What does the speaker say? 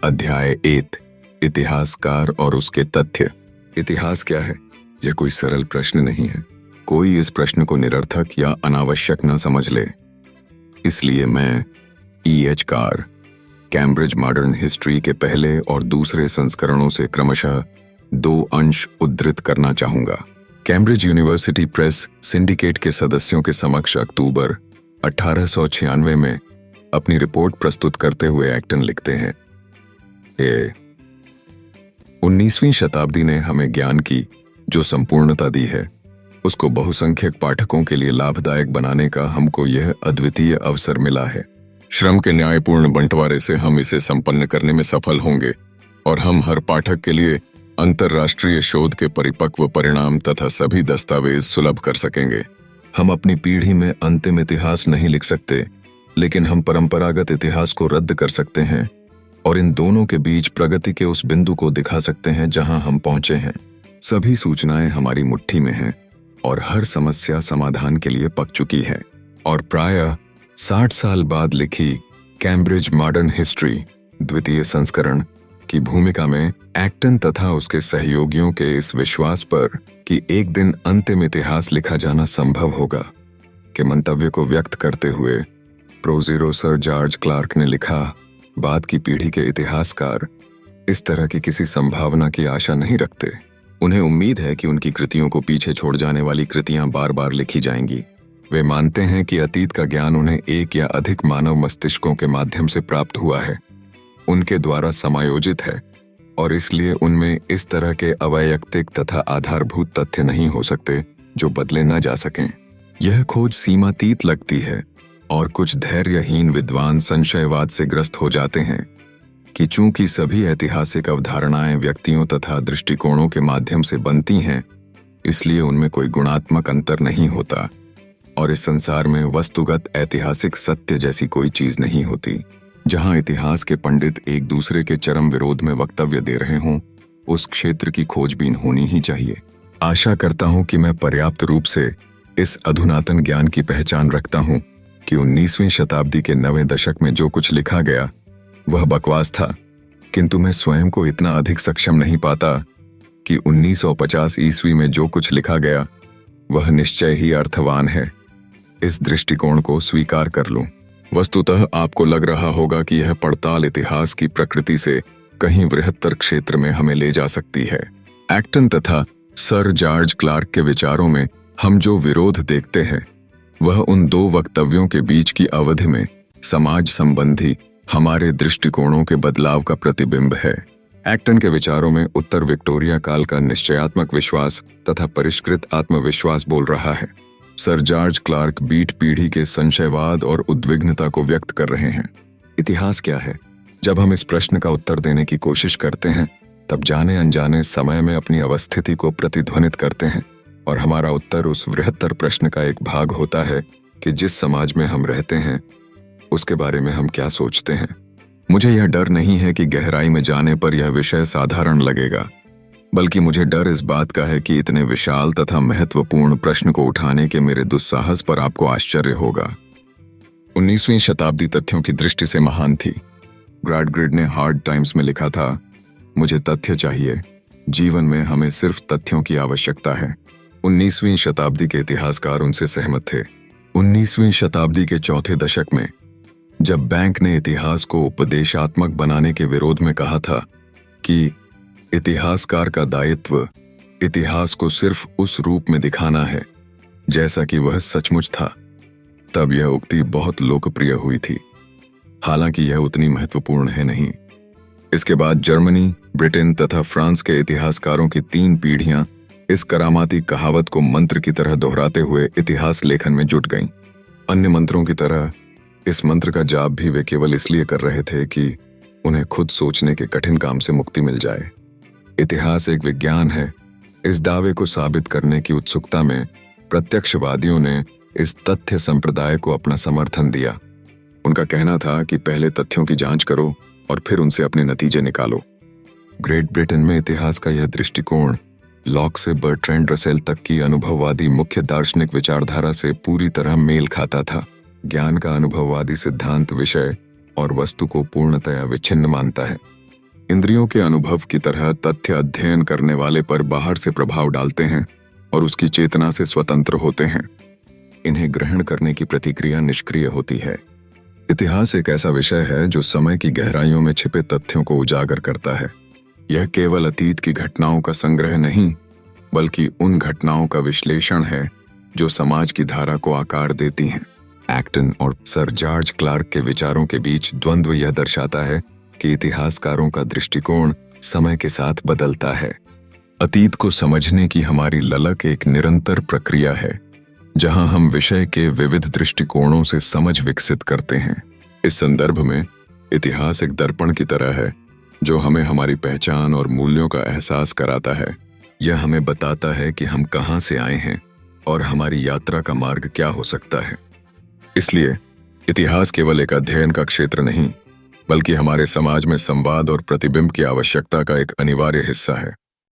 अध्याय 8 इतिहासकार और उसके तथ्य। इतिहास क्या है? यह कोई सरल प्रश्न नहीं है। कोई इस प्रश्न को निरर्थक या अनावश्यक न समझ ले। इसलिए मैं E.H. Car Cambridge modern history के पहले और दूसरे संस्करणों से क्रमशः 2 अंश उद्धृत करना चाहूंगा। कैम्ब्रिज यूनिवर्सिटी प्रेस सिंडिकेट के सदस्यों के समक्ष अक्टूबर 1896 में अपनी रिपोर्ट प्रस्तुत करते हुए एक्टन लिखते हैं, 19वीं शताब्दी ने हमें ज्ञान की जो संपूर्णता दी है, उसको बहुसंख्यक पाठकों के लिए लाभदायक बनाने का हमको यह अद्वितीय अवसर मिला है। श्रम के न्यायपूर्ण बंटवारे से हम इसे संपन्न करने में सफल होंगे और हम हर पाठक के लिए अंतर्राष्ट्रीय शोध के परिपक्व परिणाम तथा सभी दस्तावेज सुलभ कर सकेंगे। हम अपनी पीढ़ी में अंतिम इतिहास नहीं लिख सकते, लेकिन हम परंपरागत इतिहास को रद्द कर सकते हैं और इन दोनों के बीच प्रगति के उस बिंदु को दिखा सकते हैं जहां हम पहुंचे हैं। सभी सूचनाएं हमारी मुट्ठी में हैं और हर समस्या समाधान के लिए पक चुकी है। और प्रायः 60 साल बाद लिखी कैम्ब्रिज मॉडर्न हिस्ट्री द्वितीय संस्करण की भूमिका में एक्टन तथा उसके सहयोगियों के इस विश्वास पर कि एक दिन अंतिम इतिहास लिखा जाना संभव होगा के मंतव्य को व्यक्त करते हुए प्रोजीरो सर जॉर्ज क्लार्क ने लिखा, बाद की पीढ़ी के इतिहासकार इस तरह की किसी संभावना की आशा नहीं रखते। उन्हें उम्मीद है कि उनकी कृतियों को पीछे छोड़ जाने वाली कृतियां बार बार लिखी जाएंगी। वे मानते हैं कि अतीत का ज्ञान उन्हें एक या अधिक मानव मस्तिष्कों के माध्यम से प्राप्त हुआ है, उनके द्वारा समायोजित है और इसलिए उनमें इस तरह के अवैयक्तिक तथा आधारभूत तथ्य नहीं हो सकते जो बदले न जा सकें। यह खोज सीमातीत लगती है और कुछ धैर्यहीन विद्वान संशयवाद से ग्रस्त हो जाते हैं कि चूंकि सभी ऐतिहासिक अवधारणाएं व्यक्तियों तथा दृष्टिकोणों के माध्यम से बनती हैं, इसलिए उनमें कोई गुणात्मक अंतर नहीं होता और इस संसार में वस्तुगत ऐतिहासिक सत्य जैसी कोई चीज नहीं होती। जहां इतिहास के पंडित एक दूसरे के चरम विरोध में वक्तव्य दे रहे हों, उस क्षेत्र की खोजबीन होनी ही चाहिए। आशा करता हूं कि मैं पर्याप्त रूप से इस अधुनातन ज्ञान की पहचान रखता हूं कि 19वीं शताब्दी के 90वें दशक में जो कुछ लिखा गया वह बकवास था, किंतु मैं स्वयं को इतना अधिक सक्षम नहीं पाता कि 1950 ईस्वी में जो कुछ लिखा गया वह निश्चय ही अर्थवान है। इस दृष्टिकोण को स्वीकार कर लूं। वस्तुतः आपको लग रहा होगा कि यह पड़ताल इतिहास की प्रकृति से कहीं बृहत्तर क्षेत्र में हमें ले जा सकती है। एक्टन तथा सर जॉर्ज क्लार्क के विचारों में हम जो विरोध देखते हैं वह उन 2 वक्तव्यों के बीच की अवधि में समाज संबंधी हमारे दृष्टिकोणों के बदलाव का प्रतिबिंब है। एक्टन के विचारों में उत्तर विक्टोरिया काल का निश्चयात्मक विश्वास तथा परिष्कृत आत्मविश्वास बोल रहा है। सर जॉर्ज क्लार्क बीट पीढ़ी के संशयवाद और उद्विग्नता को व्यक्त कर रहे हैं। इतिहास क्या है? जब हम इस प्रश्न का उत्तर देने की कोशिश करते हैं, तब जाने अनजाने समय में अपनी अवस्थिति को प्रतिध्वनित करते हैं और हमारा उत्तर उस बृहत्तर प्रश्न का एक भाग होता है कि जिस समाज में हम रहते हैं उसके बारे में हम क्या सोचते हैं। मुझे यह डर नहीं है कि गहराई में जाने पर यह विषय साधारण लगेगा, बल्कि मुझे डर इस बात का है कि इतने विशाल तथा महत्वपूर्ण प्रश्न को उठाने के मेरे दुस्साहस पर आपको आश्चर्य होगा। 19वीं शताब्दी तथ्यों की दृष्टि से महान थी। ग्राडग्रिड ने हार्ड टाइम्स में लिखा था, मुझे तथ्य चाहिए, जीवन में हमें सिर्फ तथ्यों की आवश्यकता है। 19वीं शताब्दी के इतिहासकार उनसे सहमत थे। 19वीं शताब्दी के चौथे दशक में जब बैंक ने इतिहास को उपदेशात्मक बनाने के विरोध में कहा था कि इतिहासकार का दायित्व इतिहास को सिर्फ उस रूप में दिखाना है जैसा कि वह सचमुच था, तब यह उक्ति बहुत लोकप्रिय हुई थी। हालांकि यह उतनी महत्वपूर्ण है नहीं। इसके बाद जर्मनी, ब्रिटेन तथा फ्रांस के इतिहासकारों की 3 पीढ़ियां इस करामाती कहावत को मंत्र की तरह दोहराते हुए इतिहास लेखन में जुट गईं। अन्य मंत्रों की तरह इस मंत्र का जाप भी वे केवल इसलिए कर रहे थे कि उन्हें खुद सोचने के कठिन काम से मुक्ति मिल जाए। इतिहास एक विज्ञान है, इस दावे को साबित करने की उत्सुकता में प्रत्यक्षवादियों ने इस तथ्य संप्रदाय को अपना समर्थन दिया। उनका कहना था कि पहले तथ्यों की जांच करो और फिर उनसे अपने नतीजे निकालो। ग्रेट ब्रिटेन में इतिहास का यह दृष्टिकोण लॉक से बर्ट्रैंड रसेल तक की अनुभववादी मुख्य दार्शनिक विचारधारा से पूरी तरह मेल खाता था। ज्ञान का अनुभववादी सिद्धांत विषय और वस्तु को पूर्णतया विच्छिन्न मानता है। इंद्रियों के अनुभव की तरह तथ्य अध्ययन करने वाले पर बाहर से प्रभाव डालते हैं और उसकी चेतना से स्वतंत्र होते हैं। इन्हें ग्रहण करने की प्रतिक्रिया निष्क्रिय होती है। इतिहास एक ऐसा विषय है जो समय की गहराइयों में छिपे तथ्यों को उजागर करता है। यह केवल अतीत की घटनाओं का संग्रह नहीं, बल्कि उन घटनाओं का विश्लेषण है जो समाज की धारा को आकार देती हैं। एक्टन और सर जॉर्ज क्लार्क के विचारों के बीच द्वंद्व यह दर्शाता है कि इतिहासकारों का दृष्टिकोण समय के साथ बदलता है। अतीत को समझने की हमारी ललक एक निरंतर प्रक्रिया है, जहां हम विषय के विविध दृष्टिकोणों से समझ विकसित करते हैं। इस संदर्भ में इतिहास एक दर्पण की तरह है जो हमें हमारी पहचान और मूल्यों का एहसास कराता है। यह हमें बताता है कि हम कहां से आए हैं और हमारी यात्रा का मार्ग क्या हो सकता है। इसलिए इतिहास केवल एक अध्ययन का क्षेत्र नहीं, बल्कि हमारे समाज में संवाद और प्रतिबिंब की आवश्यकता का एक अनिवार्य हिस्सा है।